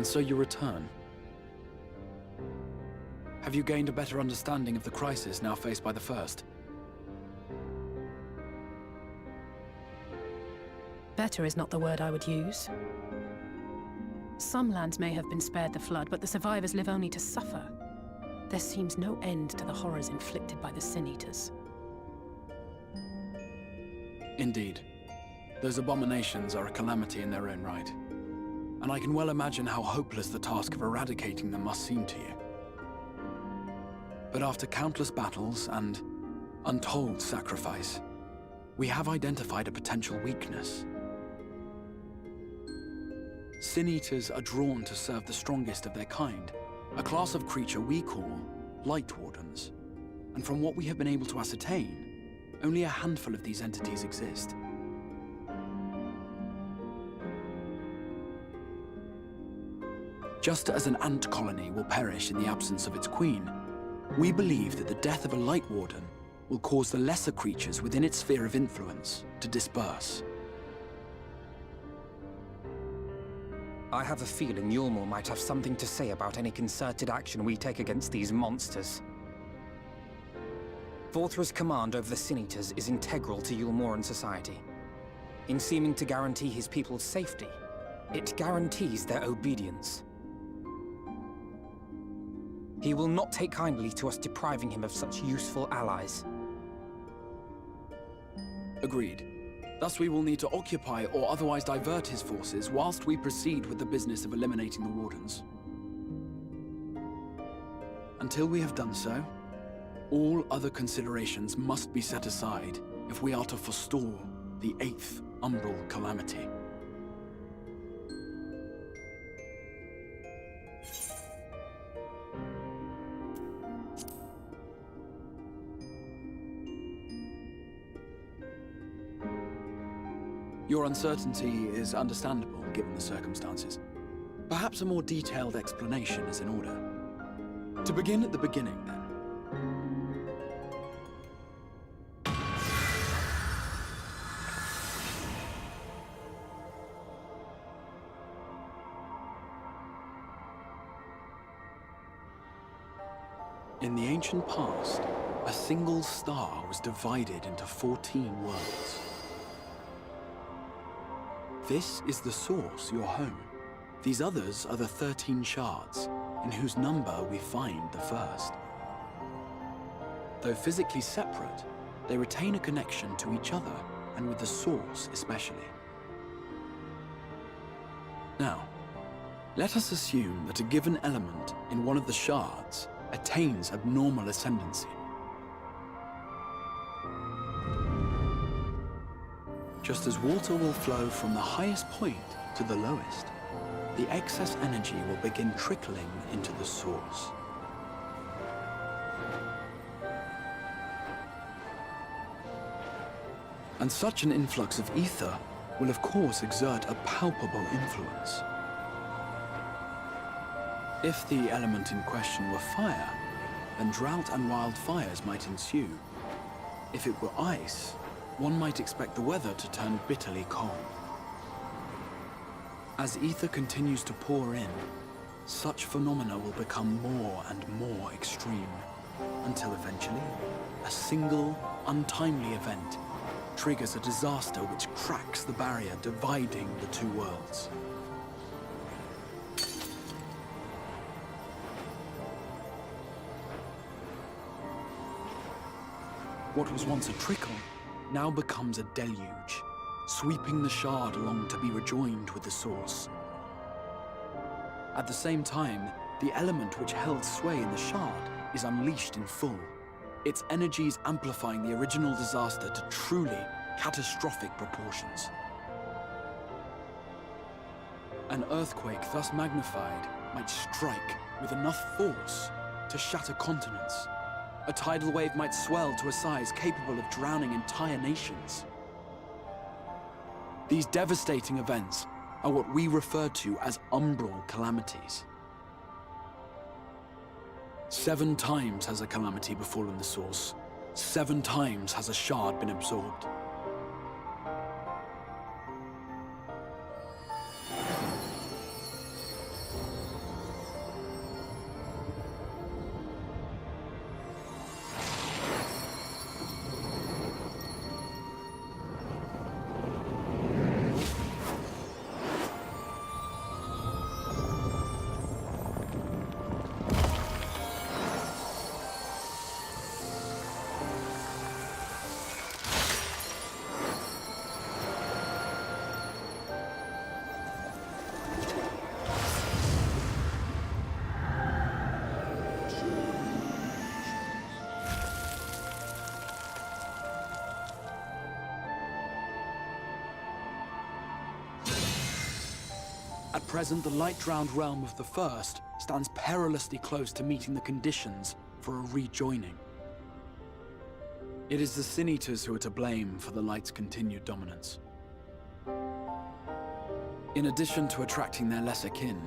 And so you return. Have you gained a better understanding of the crisis now faced by the First? Better is not the word I would use. Some lands may have been spared the flood, but the survivors live only to suffer. There seems no end to the horrors inflicted by the Sin Eaters. Indeed. Those abominations are a calamity in their own right. And I can well imagine how hopeless the task of eradicating them must seem to you. But after countless battles and untold sacrifice, we have identified a potential weakness. Sin Eaters are drawn to serve the strongest of their kind, a class of creature we call Light Wardens. And from what we have been able to ascertain, only a handful of these entities exist. Just as an ant colony will perish in the absence of its queen, we believe that the death of a Light Warden will cause the lesser creatures within its sphere of influence to disperse. I have a feeling Yulmore might have something to say about any concerted action we take against these monsters. Vorthra's command over the Sin Eaters is integral to Yulmoran society. In seeming to guarantee his people's safety, it guarantees their obedience. He will not take kindly to us depriving him of such useful allies. Agreed. Thus we will need to occupy or otherwise divert his forces whilst we proceed with the business of eliminating the Wardens. Until we have done so, all other considerations must be set aside if we are to forestall the 8th Umbral Calamity. Your uncertainty is understandable, given the circumstances. Perhaps a more detailed explanation is in order. To begin at the beginning, then. In the ancient past, a single star was divided into 14 worlds. This is the source, your home. These others are the 13 shards, in whose number we find the first. Though physically separate, they retain a connection to each other, and with the source especially. Now, let us assume that a given element in one of the shards attains abnormal ascendancy. Just as water will flow from the highest point to the lowest, the excess energy will begin trickling into the source. And such an influx of ether will of course exert a palpable influence. If the element in question were fire, then drought and wildfires might ensue. If it were ice, one might expect the weather to turn bitterly cold. As ether continues to pour in, such phenomena will become more and more extreme, until eventually, a single, untimely event triggers a disaster which cracks the barrier dividing the two worlds. What was once a trickle now becomes a deluge, sweeping the shard along to be rejoined with the source. At the same time, the element which held sway in the shard is unleashed in full, its energies amplifying the original disaster to truly catastrophic proportions. An earthquake thus magnified might strike with enough force to shatter continents. A tidal wave might swell to a size capable of drowning entire nations. These devastating events are what we refer to as umbral calamities. 7 times has a calamity befallen the source. 7 times has a shard been absorbed. At present, the light-drowned realm of the First stands perilously close to meeting the conditions for a rejoining. It is the Sin Eaters who are to blame for the Light's continued dominance. In addition to attracting their lesser kin,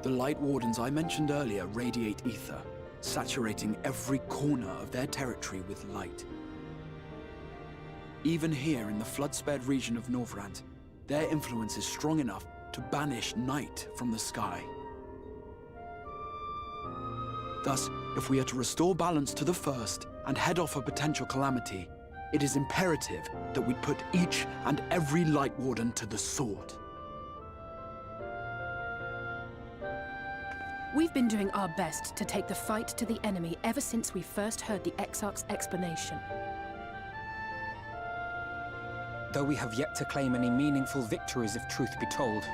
the Light Wardens I mentioned earlier radiate ether, saturating every corner of their territory with light. Even here in the flood-spared region of Norvrant, their influence is strong enough to banish night from the sky. Thus, if we are to restore balance to the First and head off a potential calamity, it is imperative that we put each and every Light Warden to the sword. We've been doing our best to take the fight to the enemy ever since we first heard the Exarch's explanation. Though we have yet to claim any meaningful victories if truth be told.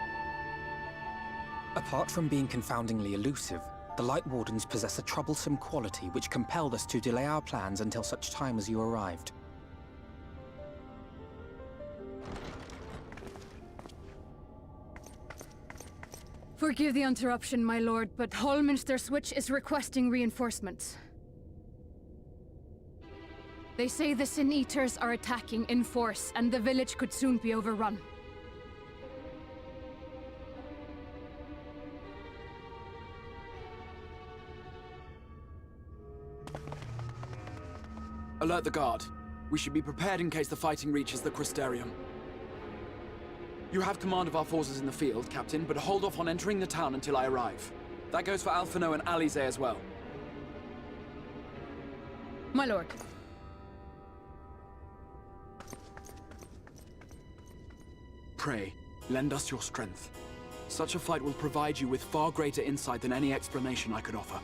Apart from being confoundingly elusive, the Light Wardens possess a troublesome quality which compelled us to delay our plans until such time as you arrived. Forgive the interruption, my lord, but Hallminster Switch is requesting reinforcements. They say the Sin Eaters are attacking in force, and the village could soon be overrun. Alert the guard. We should be prepared in case the fighting reaches the Crystarium. You have command of our forces in the field, Captain, but hold off on entering the town until I arrive. That goes for Alphino and Alize as well. My lord. Pray, lend us your strength. Such a fight will provide you with far greater insight than any explanation I could offer.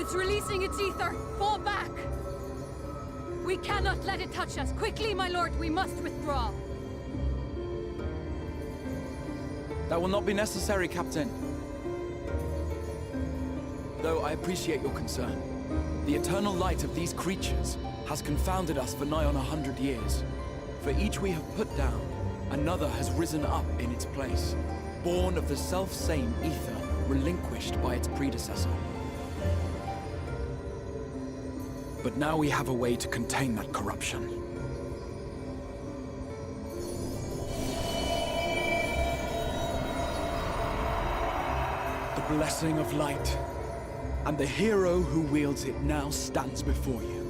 It's releasing its ether! Fall back! We cannot let it touch us! Quickly, my lord, we must withdraw! That will not be necessary, Captain. Though I appreciate your concern. The eternal light of these creatures has confounded us for nigh on 100 years. For each we have put down, another has risen up in its place, born of the self-same ether relinquished by its predecessor. But now we have a way to contain that corruption. The blessing of light, and the hero who wields it now stands before you.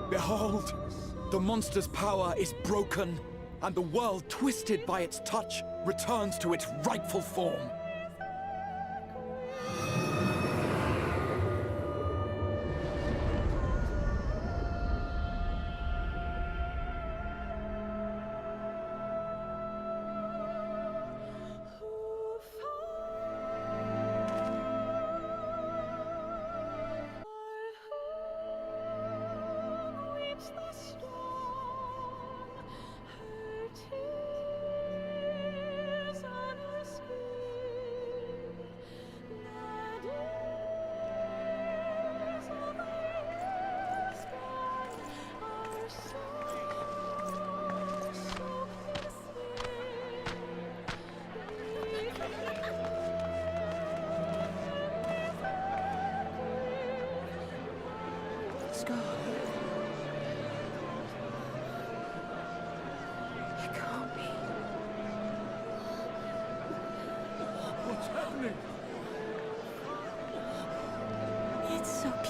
Behold! The monster's power is broken, and the world, twisted by its touch, returns to its rightful form.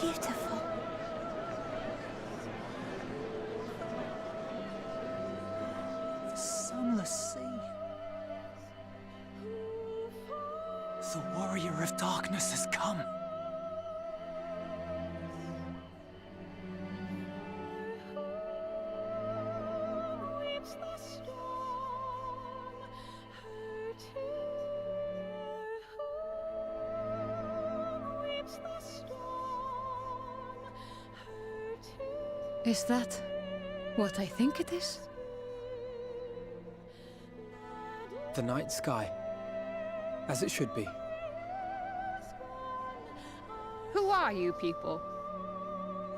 beautiful. The sunless sea. The warrior of darkness has come. Is that what I think it is? The night sky. As it should be. Who are you people?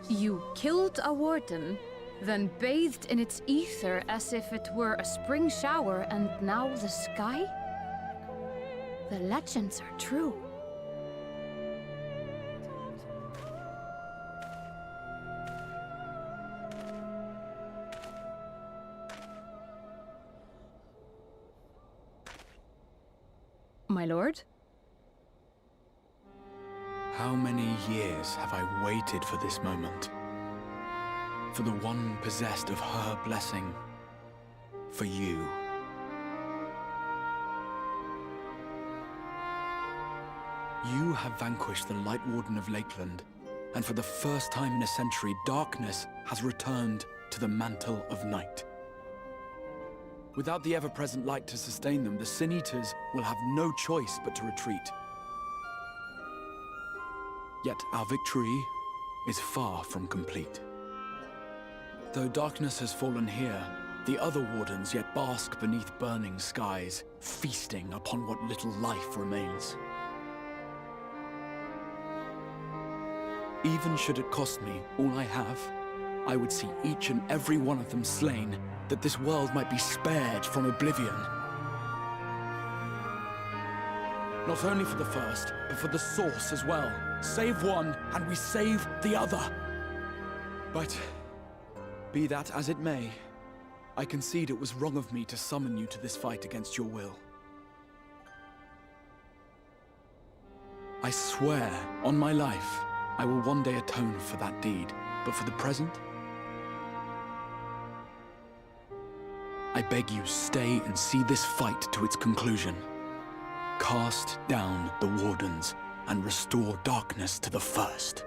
You killed a warden, then bathed in its ether as if it were a spring shower, and now the sky? The legends are true. My lord? How many years have I waited for this moment? For the one possessed of her blessing. For you. You have vanquished the Light Warden of Lakeland, and for the first time in a century, darkness has returned to the mantle of night. Without the ever-present light to sustain them, the Sin Eaters will have no choice but to retreat. Yet our victory is far from complete. Though darkness has fallen here, the other wardens yet bask beneath burning skies, feasting upon what little life remains. Even should it cost me all I have, I would see each and every one of them slain, that this world might be spared from oblivion. Not only for the first, but for the source as well. Save one, and we save the other. But, be that as it may, I concede it was wrong of me to summon you to this fight against your will. I swear, on my life, I will one day atone for that deed, but for the present, I beg you, stay and see this fight to its conclusion. Cast down the wardens and restore darkness to the first.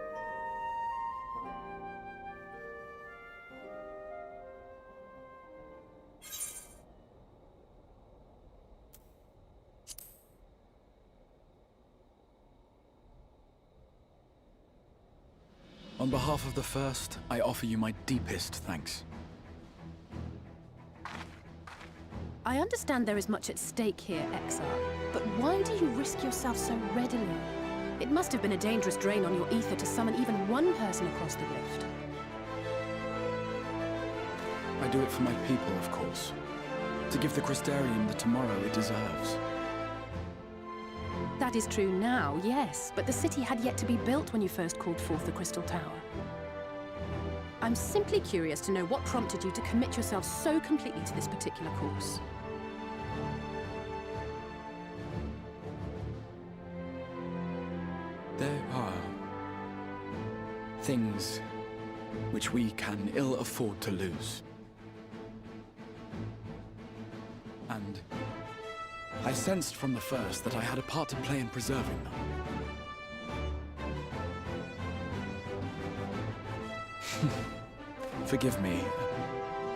On behalf of the first, I offer you my deepest thanks. I understand there is much at stake here, Exarch, but why do you risk yourself so readily? It must have been a dangerous drain on your ether to summon even one person across the rift. I do it for my people, of course. To give the Crystarium the tomorrow it deserves. That is true now, yes, but the city had yet to be built when you first called forth the Crystal Tower. I'm simply curious to know what prompted you to commit yourself so completely to this particular course. There are things which we can ill afford to lose. And I sensed from the first that I had a part to play in preserving them. Forgive me.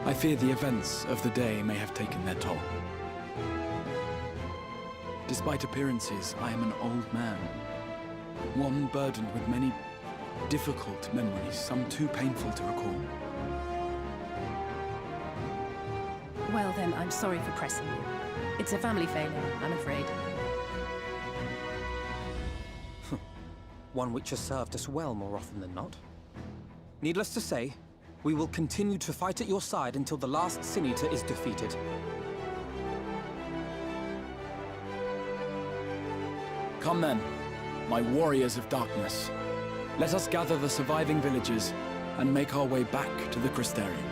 I fear the events of the day may have taken their toll. Despite appearances, I am an old man. One burdened with many difficult memories, some too painful to recall. Well then, I'm sorry for pressing you. It's a family failure, I'm afraid. One which has served us well more often than not. Needless to say, we will continue to fight at your side until the last Sin Eater is defeated. Come then, my warriors of darkness. Let us gather the surviving villagers and make our way back to the Crystarium.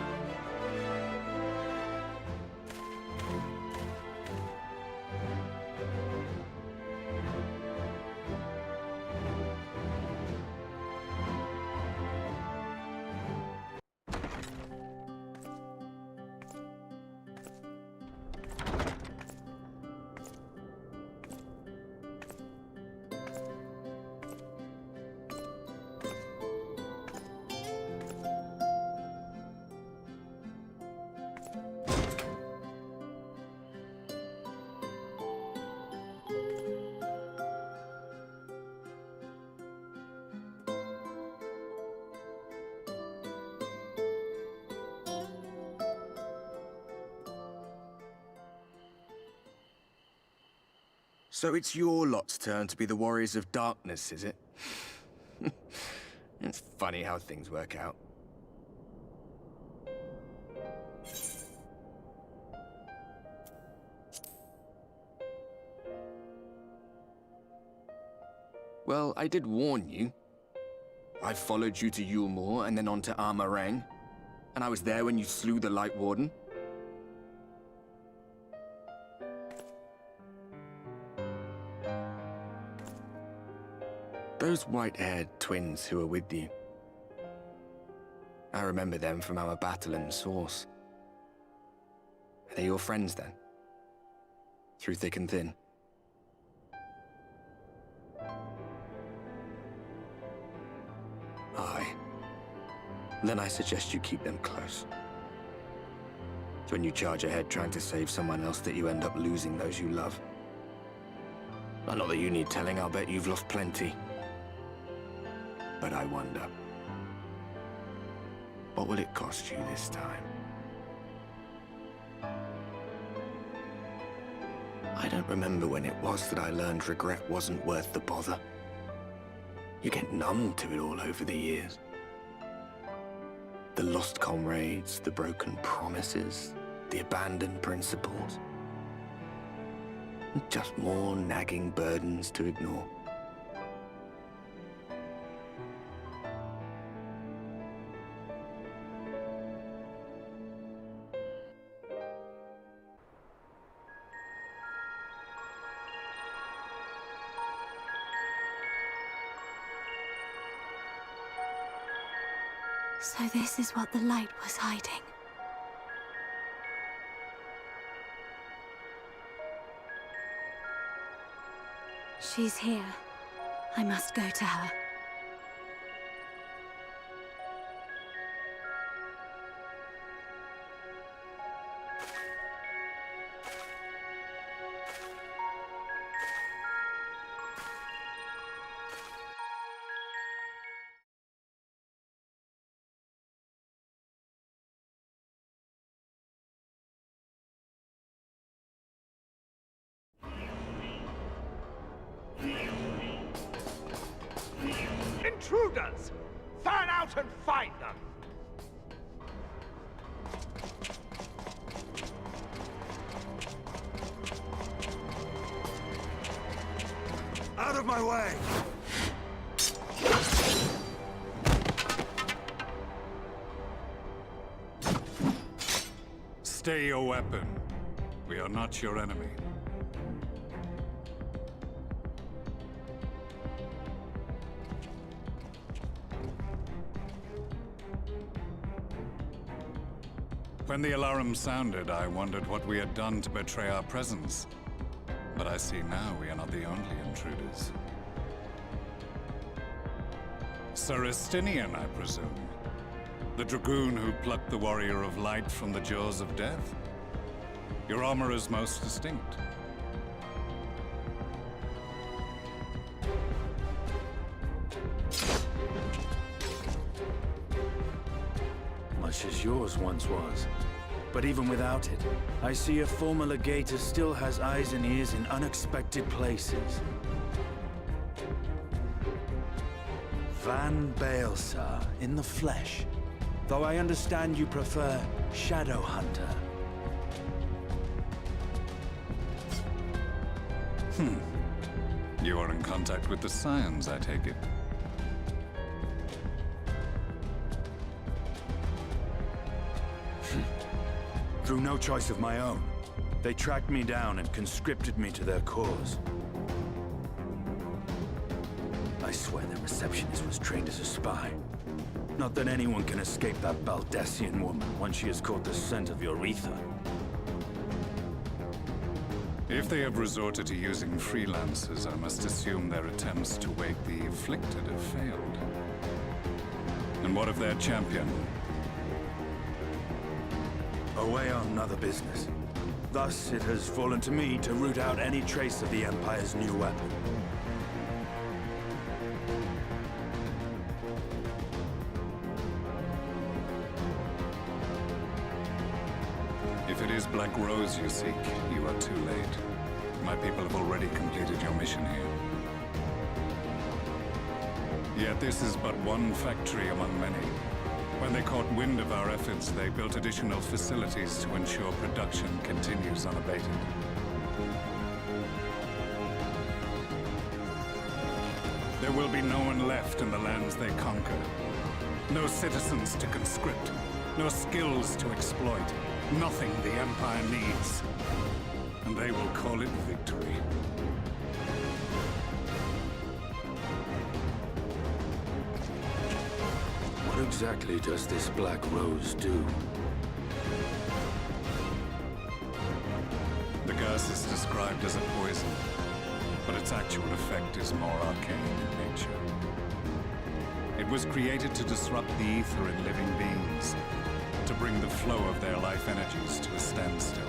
So it's your lot's turn to be the Warriors of Darkness, is it? It's funny how things work out. Well, I did warn you. I followed you to Yulmore and then on to Armarang. And I was there when you slew the Light Warden. Those white-haired twins who were with you. I remember them from our battle in the Source. Are they your friends then? Through thick and thin? Aye. Then I suggest you keep them close. It's when you charge ahead trying to save someone else that you end up losing those you love. Not that you need telling, I'll bet you've lost plenty. But I wonder, what will it cost you this time? I don't remember when it was that I learned regret wasn't worth the bother. You get numb to it all over the years. The lost comrades, the broken promises, the abandoned principles. Just more nagging burdens to ignore. So this is what the light was hiding. She's here. I must go to her. Intruders! Fan out and find them! Out of my way! Stay your weapon. We are not your enemy. When the alarm sounded, I wondered what we had done to betray our presence. But I see now we are not the only intruders. Sir Estinian, I presume. The dragoon who plucked the Warrior of Light from the jaws of death. Your armor is most distinct. Much as yours once was. But even without it, I see a former legator still has eyes and ears in unexpected places. Van Baelsar, in the flesh. Though I understand you prefer Shadow Hunter. You are in contact with the Scions, I take it. Through no choice of my own. They tracked me down and conscripted me to their cause. I swear the receptionist was trained as a spy. Not that anyone can escape that Baldessian woman once she has caught the scent of your ether. If they have resorted to using freelancers, I must assume their attempts to wake the afflicted have failed. And what of their champion? Away on other business. Thus, it has fallen to me to root out any trace of the Empire's new weapon. If it is Black Rose you seek, you are too late. my people have already completed your mission here. Yet this is but one factory among many. When they caught wind of our efforts, they built additional facilities to ensure production continues unabated. There will be no one left in the lands they conquer. No citizens to conscript. No skills to exploit. Nothing the Empire needs. And they will call it victory. What exactly does this Black Rose do? The gas is described as a poison, but its actual effect is more arcane in nature. It was created to disrupt the ether in living beings, to bring the flow of their life energies to a standstill.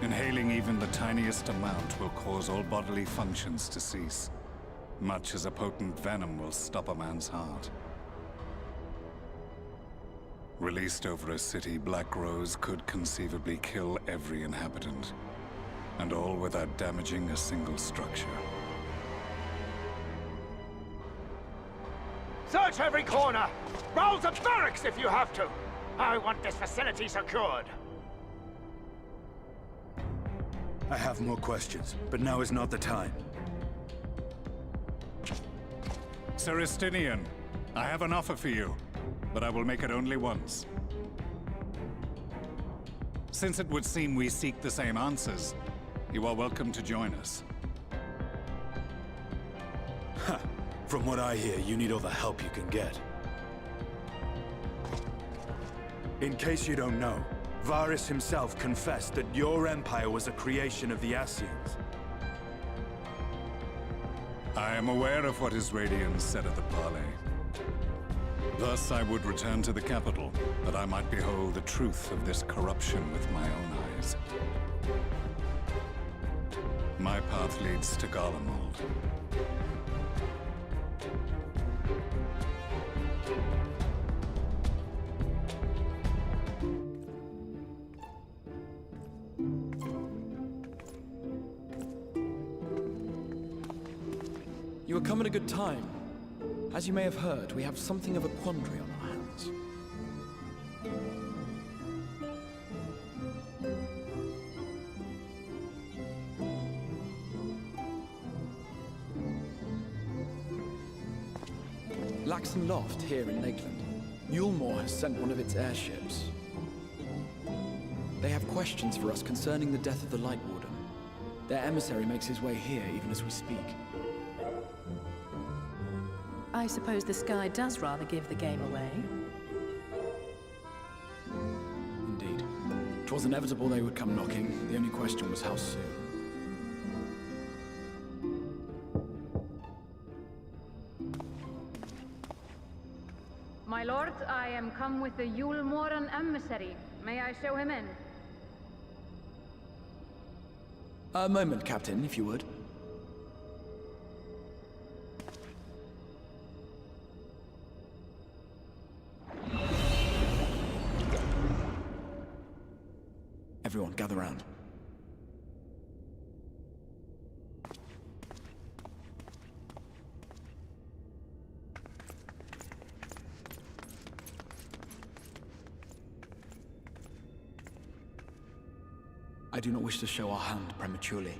Inhaling even the tiniest amount will cause all bodily functions to cease, much as a potent venom will stop a man's heart. Released over a city, Black Rose could conceivably kill every inhabitant, and all without damaging a single structure. Search every corner! Rouse the barracks if you have to! I want this facility secured! I have more questions, but now is not the time. Saristinian, I have an offer for you, but I will make it only once. Since it would seem we seek the same answers, you are welcome to join us. From what I hear, you need all the help you can get. In case you don't know, Varys himself confessed that your empire was a creation of the Ascians. I am aware of what his Radiance said at the parley. Thus I would return to the capital, that I might behold the truth of this corruption with my own eyes. My path leads to Garlemald. You are come at a good time. As you may have heard, we have something of a quandary on our hands. Laxon Loft here in Lakeland. Yulmore has sent one of its airships. They have questions for us concerning the death of the Light Warden. Their emissary makes his way here even as we speak. I suppose the sky does rather give the game away. Indeed. 'Twas inevitable they would come knocking. The only question was how soon. My lord, I am come with the Yulmoran emissary. May I show him in? A moment, Captain, if you would. Everyone, gather round. I do not wish to show our hand prematurely.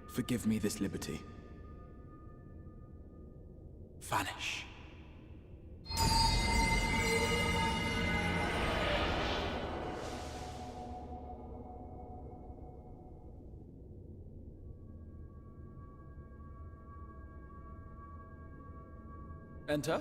Forgive me this liberty. Vanish. Enter.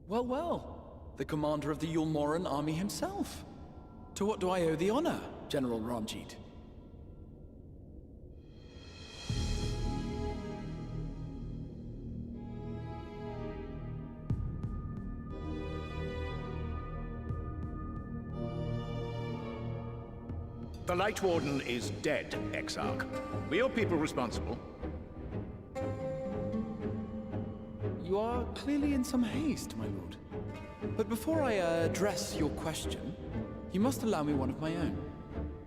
Well, well. The commander of the Yulmoran army himself. To what do I owe the honor, General Ranjit? The Light Warden is dead, Exarch. Were your people responsible? You are clearly in some haste, my lord. But before I address your question, you must allow me one of my own.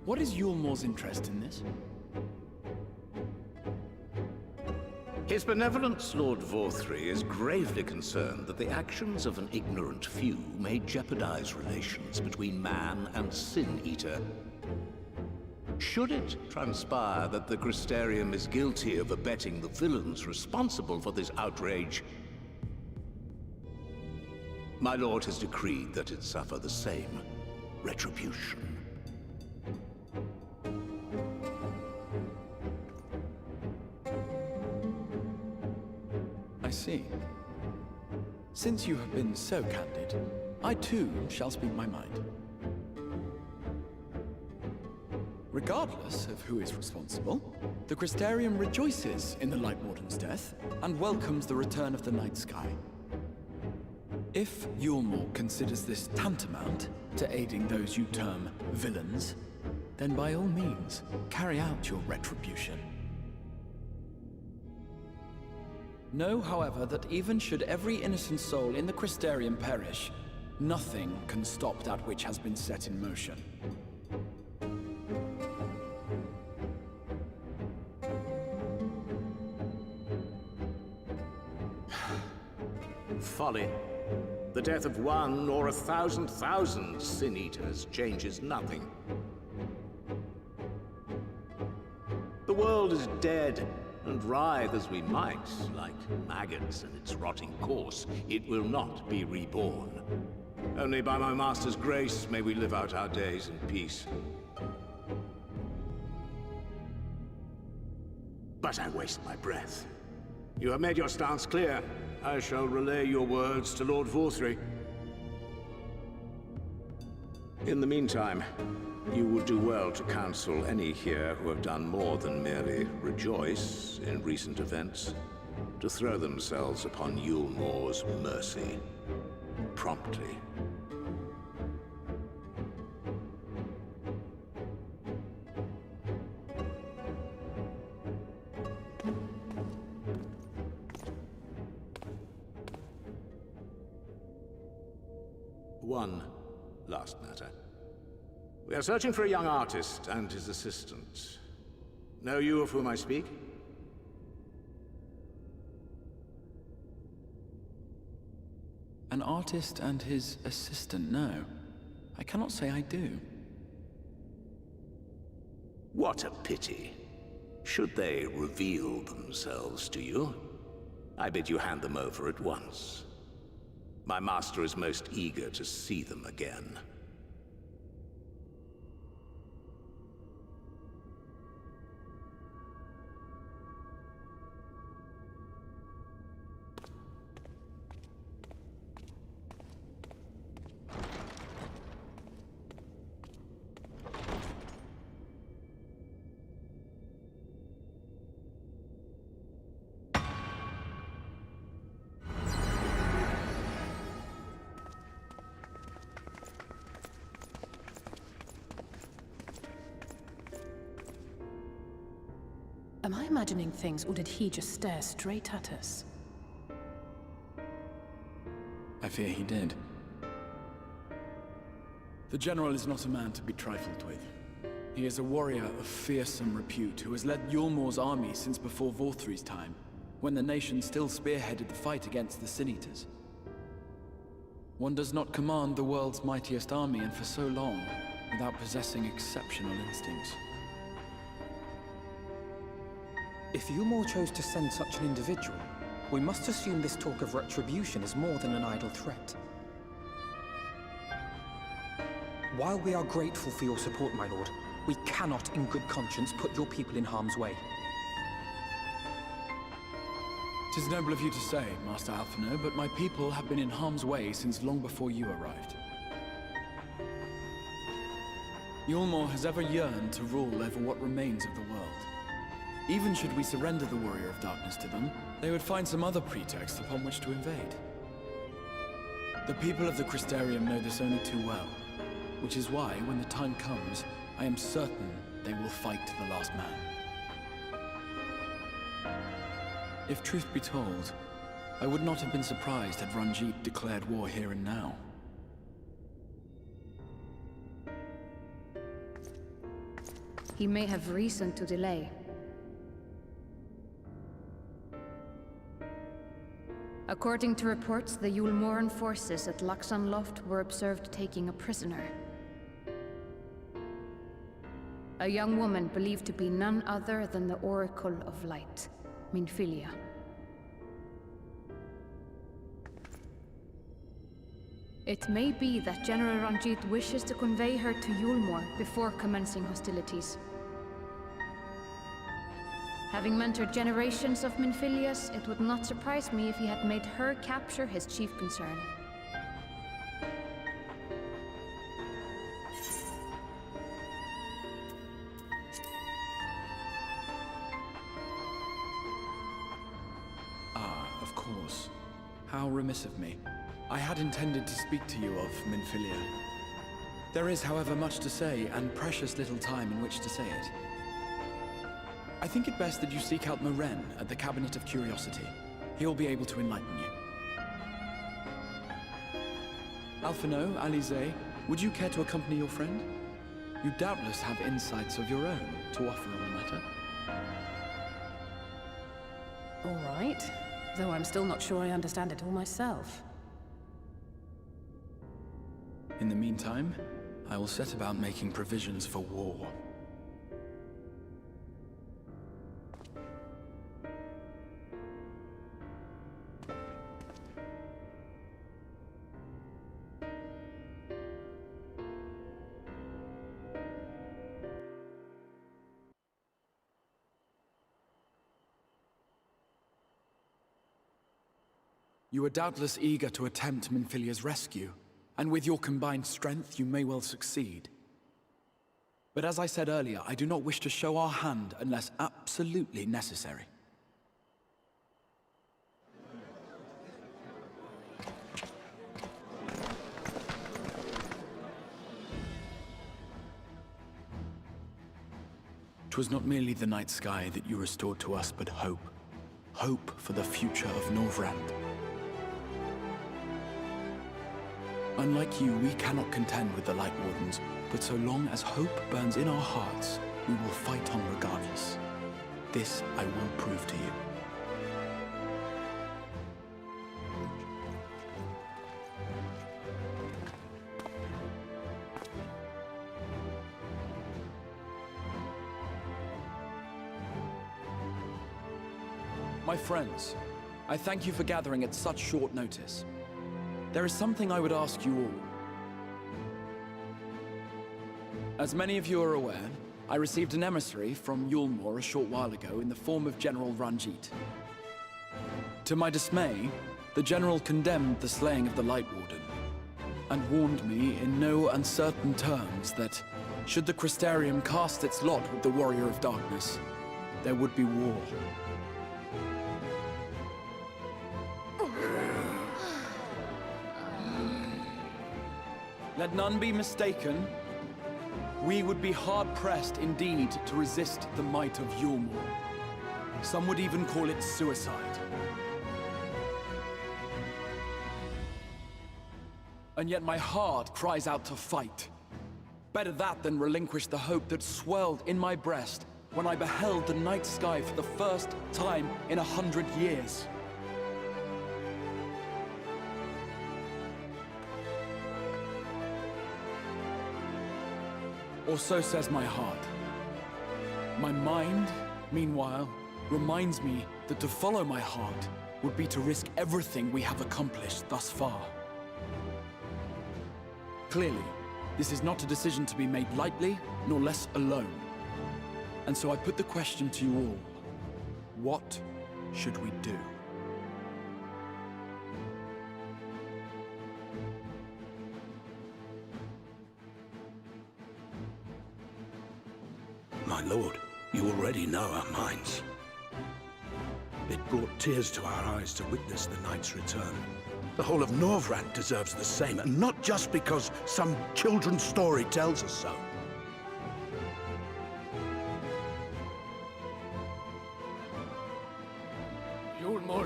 What is Yulmore's interest in this? His Benevolence, Lord Vorthry, is gravely concerned that the actions of an ignorant few may jeopardize relations between man and Sin Eater. Should it transpire that the Crystarium is guilty of abetting the villains responsible for this outrage, my lord has decreed that it suffer the same retribution. I see. Since you have been so candid, I too shall speak my mind. Regardless of who is responsible, the Crystarium rejoices in the Light Warden's death and welcomes the return of the night sky. If Yulmore considers this tantamount to aiding those you term villains, then by all means, carry out your retribution. Know, however, that even should every innocent soul in the Crystarium perish, nothing can stop that which has been set in motion. Folly. The death of one or 1,000,000 Sin Eaters changes nothing. The world is dead, and writhe as we might, like maggots in its rotting course, it will not be reborn. Only by my master's grace may we live out our days in peace. But I waste my breath. You have made your stance clear. I shall relay your words to Lord Vorthry. In the meantime, you would do well to counsel any here who have done more than merely rejoice in recent events, to throw themselves upon Yulmore's mercy, promptly. One last matter. We are searching for a young artist and his assistant. Know you of whom I speak? An artist and his assistant, no. I cannot say I do. What a pity. Should they reveal themselves to you, I bid you hand them over at once. My master is most eager to see them again. Am I imagining things, or did he just stare straight at us? I fear he did. The General is not a man to be trifled with. He is a warrior of fearsome repute who has led Yulmore's army since before Vorthry's time, when the nation still spearheaded the fight against the Sin Eaters. One does not command the world's mightiest army, and for so long, without possessing exceptional instincts. If Yulmore chose to send such an individual, we must assume this talk of retribution is more than an idle threat. While we are grateful for your support, my lord, we cannot in good conscience put your people in harm's way. 'Tis noble of you to say, Master Alphino, but my people have been in harm's way since long before you arrived. Yulmore has ever yearned to rule over what remains of the world. Even should we surrender the Warrior of Darkness to them, they would find some other pretext upon which to invade. The people of the Crystarium know this only too well, which is why, when the time comes, I am certain they will fight to the last man. If truth be told, I would not have been surprised had Ranjit declared war here and now. He may have reason to delay. According to reports, the Yulmoran forces at Laxan Loft were observed taking a prisoner. A young woman believed to be none other than the Oracle of Light, Minfilia. It may be that General Ranjit wishes to convey her to Yulmor before commencing hostilities. Having mentored generations of Minfilias, it would not surprise me if he had made her capture his chief concern. Of course. How remiss of me. I had intended to speak to you of Minfilia. There is, however, much to say, and precious little time in which to say it. I think it best that you seek out Moren at the Cabinet of Curiosity. He'll be able to enlighten you. Alphino, Alize, would you care to accompany your friend? You doubtless have insights of your own to offer on the matter. All right, though I'm still not sure I understand it all myself. In the meantime, I will set about making provisions for war. You are doubtless eager to attempt Minfilia's rescue, and with your combined strength, you may well succeed. But as I said earlier, I do not wish to show our hand unless absolutely necessary. Twas not merely the night sky that you restored to us, but hope. Hope for the future of Norvrand. Unlike you, we cannot contend with the Light Wardens, but so long as hope burns in our hearts, we will fight on regardless. This I will prove to you. My friends, I thank you for gathering at such short notice. There is something I would ask you all. As many of you are aware, I received an emissary from Yulmor a short while ago in the form of General Ranjit. To my dismay, the General condemned the slaying of the Light Warden, and warned me in no uncertain terms that, should the Crystarium cast its lot with the Warrior of Darkness, there would be war. Let none be mistaken. We would be hard-pressed indeed to resist the might of Yulmor. Some would even call it suicide. And yet my heart cries out to fight. Better that than relinquish the hope that swelled in my breast when I beheld the night sky for the first time in 100 years. Or so says my heart. My mind, meanwhile, reminds me that to follow my heart would be to risk everything we have accomplished thus far. Clearly, this is not a decision to be made lightly, nor less alone. And so I put the question to you all. What should we do? My lord, you already know our minds. It brought tears to our eyes to witness the knight's return. The whole of Norvrand deserves the same, and not just because some children's story tells us so.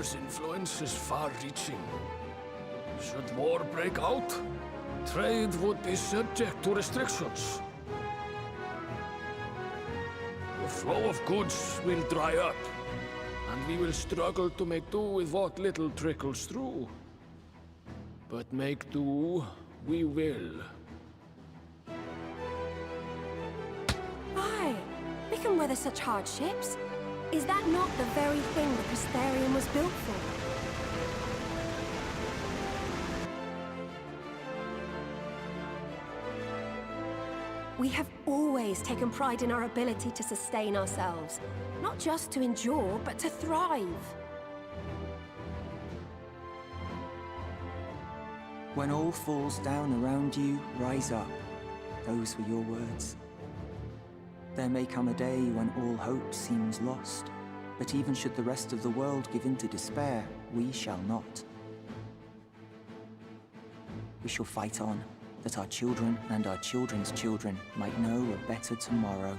Emperor's influence is far-reaching. Should war break out, trade would be subject to restrictions. The flow of goods will dry up, and we will struggle to make do with what little trickles through. But make do, we will. Why? We can weather such hardships. Is that not the very thing the Prestarium was built for? We have always taken pride in our ability to sustain ourselves. Not just to endure, but to thrive. When all falls down around you, rise up. Those were your words. There may come a day when all hope seems lost, but even should the rest of the world give in to despair, we shall not. We shall fight on, that our children and our children's children might know a better tomorrow.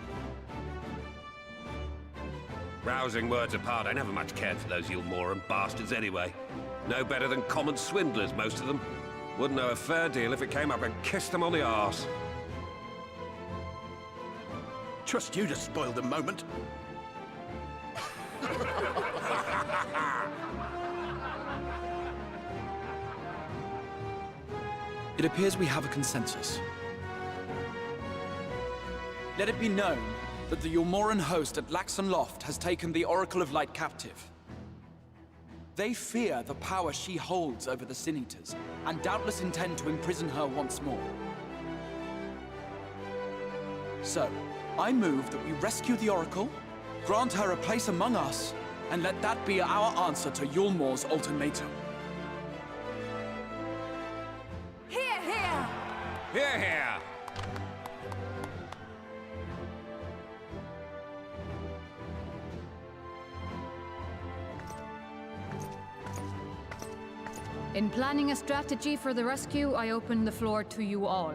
Rousing words apart, I never much cared for those Yulmoran bastards anyway. No better than common swindlers, most of them. Wouldn't know a fair deal if it came up and kissed them on the arse. Trust you to spoil the moment. It appears we have a consensus. Let it be known that the Yulmoran host at Laxon Loft has taken the Oracle of Light captive. They fear the power she holds over the Sin Eaters, and doubtless intend to imprison her once more. So, I move that we rescue the Oracle, grant her a place among us, and let that be our answer to Yulmor's ultimatum. Hear, hear! Hear, hear! In planning a strategy for the rescue, I open the floor to you all.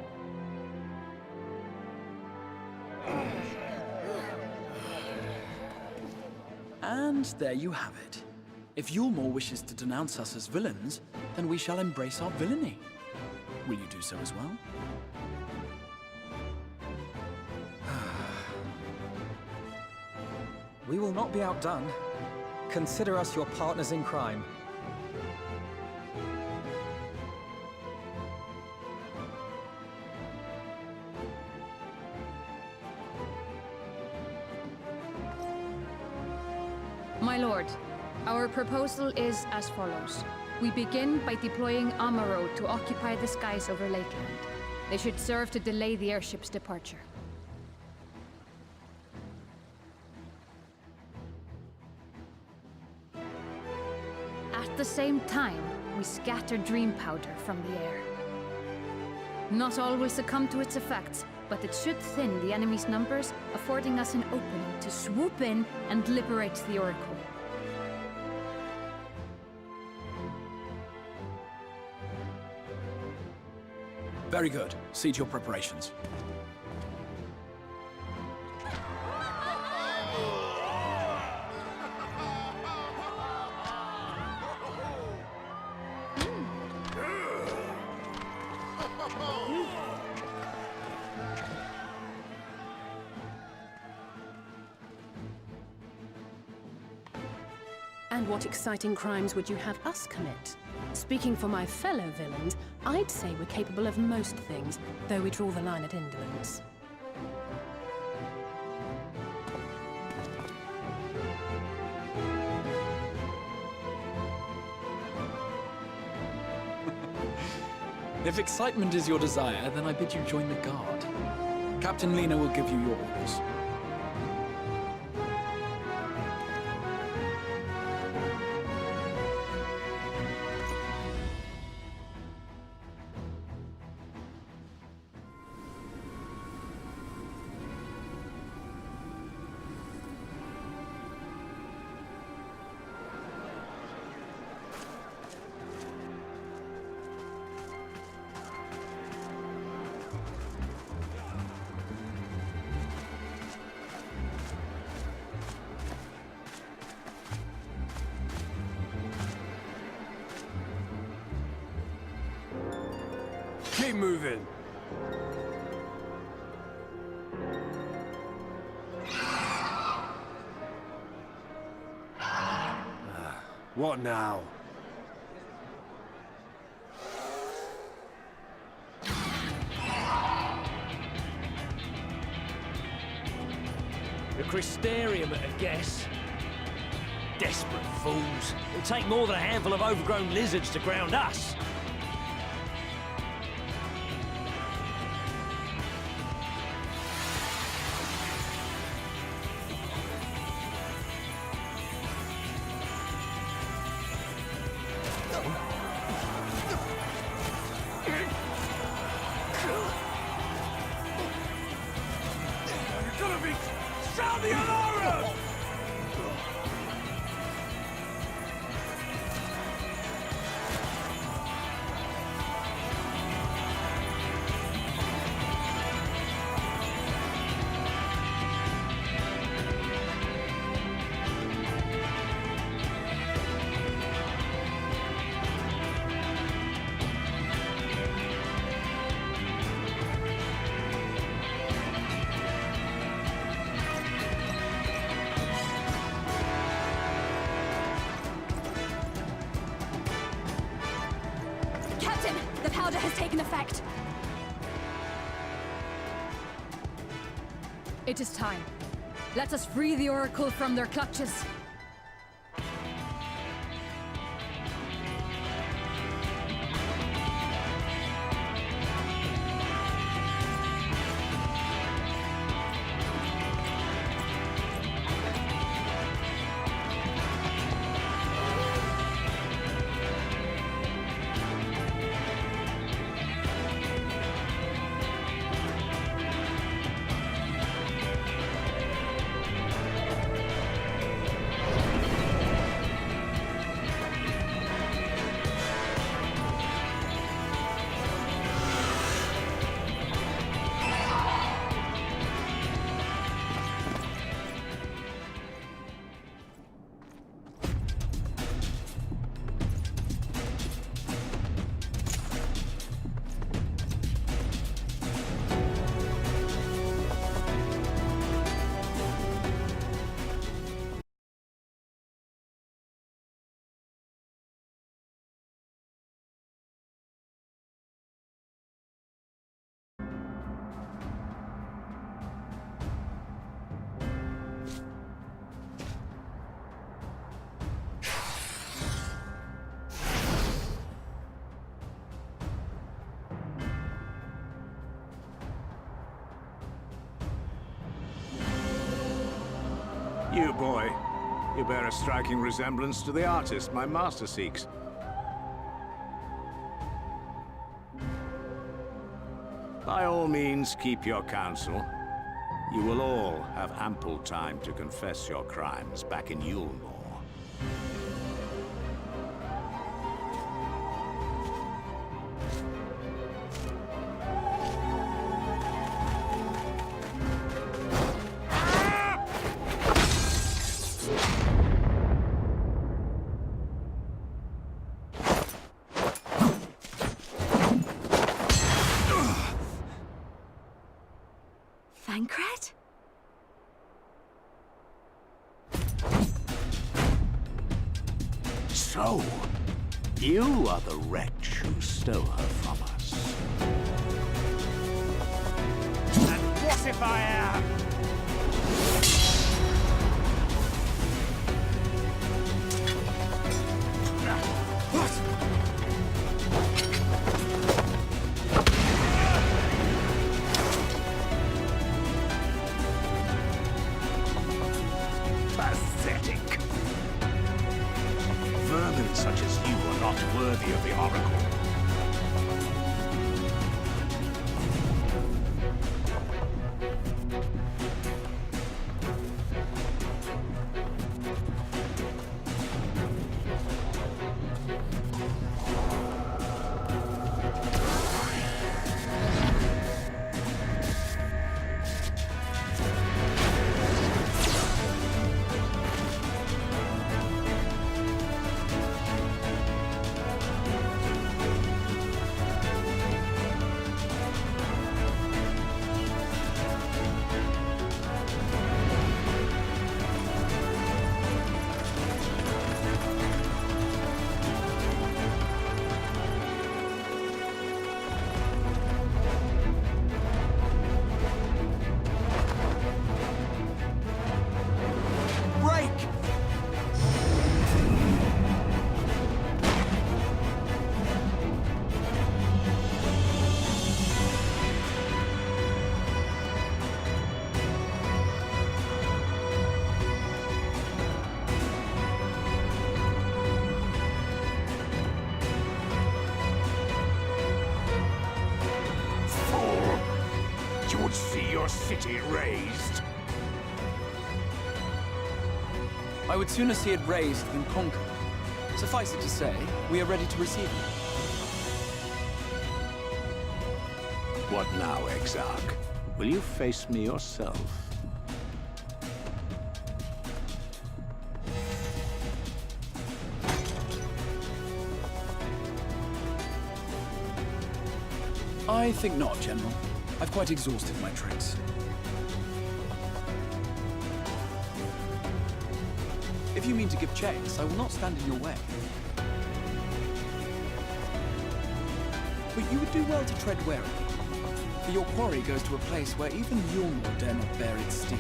And there you have it. If Yulmor wishes to denounce us as villains, then we shall embrace our villainy. Will you do so as well? We will not be outdone. Consider us your partners in crime. My lord, our proposal is as follows. We begin by deploying Amaro to occupy the skies over Lakeland. They should serve to delay the airship's departure. At the same time, we scatter dream powder from the air. Not all will succumb to its effects, but it should thin the enemy's numbers, affording us an opening to swoop in and liberate the Oracle. Very good. See to your preparations. And what exciting crimes would you have us commit? Speaking for my fellow villains, I'd say we're capable of most things, though we draw the line at indolence. If excitement is your desire, then I bid you join the guard. Captain Lena will give you your orders. Keep moving. What now? The Crystarium at a guess. Desperate fools. It'll take more than a handful of overgrown lizards to ground us. Sound the alarm! Captain, the powder has taken effect. It is time. Let us free the Oracle from their clutches. You, boy. You bear a striking resemblance to the artist my master seeks. By all means, keep your counsel. You will all have ample time to confess your crimes back in Yulmore. Thancred? So, you are the wretch who stole her from us. And what if I am? Pathetic. Vermin such as you are not worthy of the Oracle. your city razed? I would sooner see it razed than conquered. Suffice it to say, we are ready to receive you. What now, Exarch? Will you face me yourself? I think not, General. I've quite exhausted my tricks. If you mean to give chase, I will not stand in your way. But you would do well to tread warily, for your quarry goes to a place where even Yulmor dare not bear its steel.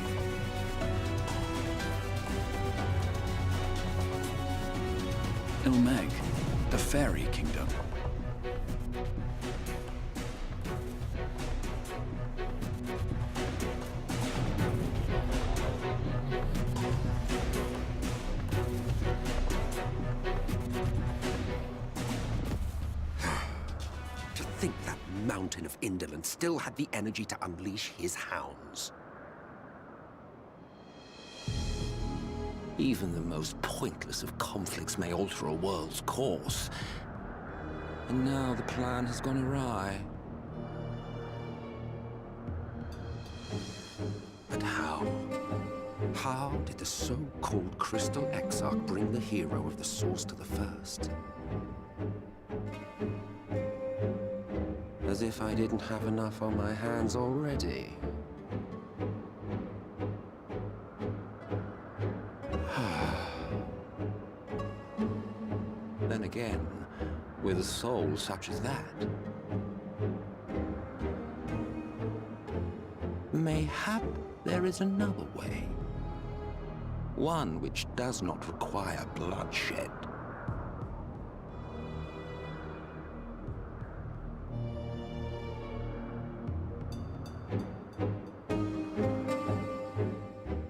Ilmeg, the fairy kingdom. Mountain of indolence still had the energy to unleash his hounds. Even the most pointless of conflicts may alter a world's course. And now the plan has gone awry. But how? How did the so-called Crystal Exarch bring the hero of the Source to the First? As if I didn't have enough on my hands already. Then again, with a soul such as that, mayhap there is another way. One which does not require bloodshed.